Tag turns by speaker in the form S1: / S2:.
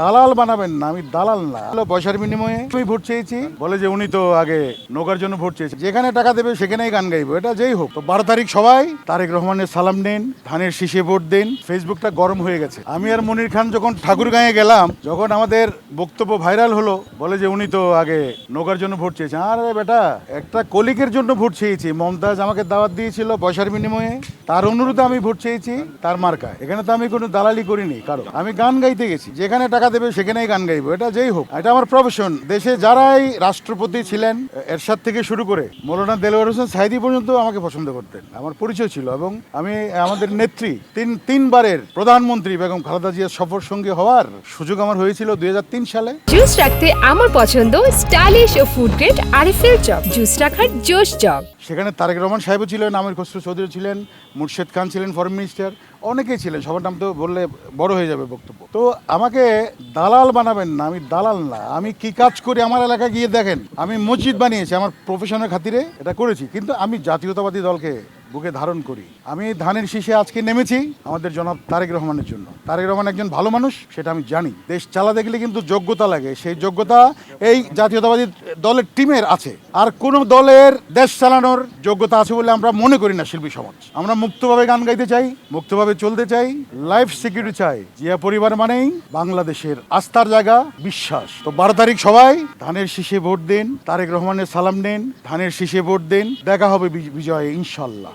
S1: দালাল বানাবেন না, আমি দালাল না। পয়সার বিনিময়ে আমি ভোট চেয়েছি, বলে যে উনি তো আগে নৌকার জন্য ভোট চেয়েছে, যেখানে টাকা দেবে সেখানেই গান গাইবো, এটা যেই হোক। তো 12 তারিখ সবাই তারেক রহমানের সালাম নেন, ধানের শীষে ভোট দেন। ফেসবুকটা গরম হয়ে গেছে। আমি আর মনির খান যখন ঠাকুরগাঁয়ে গেলাম, যখন আমাদের বক্তব্য ভাইরাল হলো, বলে যে উনি তো আগে নৌকার জন্য ভোট চেয়েছেন। আরে বেটা, একটা কলিগের জন্য ভোট চেয়েছি। মমতাজ আমাকে দাওয়াত দিয়েছিল পয়সার বিনিময়ে, তার অনুরোধে আমি ভোট চেয়েছি, তার মার্কায়। এখানে তো আমি কোনো দালালি করিনি কারো, আমি গান গাইতে গেছি, যেখানে টাকা দেবে সেখানেই গান গাইবো, এটা যেই হোক। এটা আমার প্রফেশন। দেশে যারাই রাষ্ট্রপতি ছিলেন, এরশাদ থেকে শুরু করে মৌলানা দেলোয়ার হোসেন সাইদি পর্যন্ত আমাকে পছন্দ করতেন, আমার পরিচয় ছিল। এবং আমি আমাদের নেত্রী তিনবারের প্রধানমন্ত্রী বেগম খালেদা জিয়ার সফর সঙ্গী হওয়ার সুযোগ আমার হয়েছিল 2003 সালে।
S2: জুস রাখতে আমার পছন্দ স্টাইলিশ ও ফুড গ্রেড আরিফেল চপ। জুস রাখার জোশ চপ।
S1: সেখানে তারেক রহমান সাহেবও ছিলেন, আমির খসরু চৌধুরী ছিলেন, মুর্শেদ খান ছিলেন ফরেন মিনিস্টার, অনেকেই ছিলেন। সবার নাম তো বললে বড় হয়ে যাবে বক্তব্য। তো আমাকে দালাল বানাবেন না, আমি দালাল না। আমি কি কাজ করি আমার এলাকায় গিয়ে দেখেন। আমি মসজিদ বানিয়েছি, আমার প্রফেশনের খাতিরে এটা করেছি, কিন্তু আমি জাতীয়তাবাদী দলকে বুকে ধারণ করি। আমি ধানের শীষে আজকে নেমেছি আমাদের জনাব তারেক রহমানের জন্য। তারেক রহমান একজন ভালো মানুষ, সেটা আমি জানি। দেশ চালাতে গেলে কিন্তু যোগ্যতা লাগে, সেই যোগ্যতা এই জাতীয়তাবাদী দলের টিমের আছে। আর কোন দলের দেশ চালানোর যোগ্যতা আছে বলে আমরা মনে করি না শিল্পী সমাজ। আমরা মুক্তভাবে গান গাইতে চাই, মুক্তভাবে চলতে চাই, লাইফ সিকিউরিটি চাই। জিয়া পরিবার মানেই বাংলাদেশের আস্থার জায়গা, বিশ্বাস। তো 12 তারিখ সবাই ধানের শীষে ভোট দিন, তারেক রহমানের সালাম নেন, ধানের শীষে ভোট দিন। দেখা হবে বিজয়ে ইনশাল্লাহ।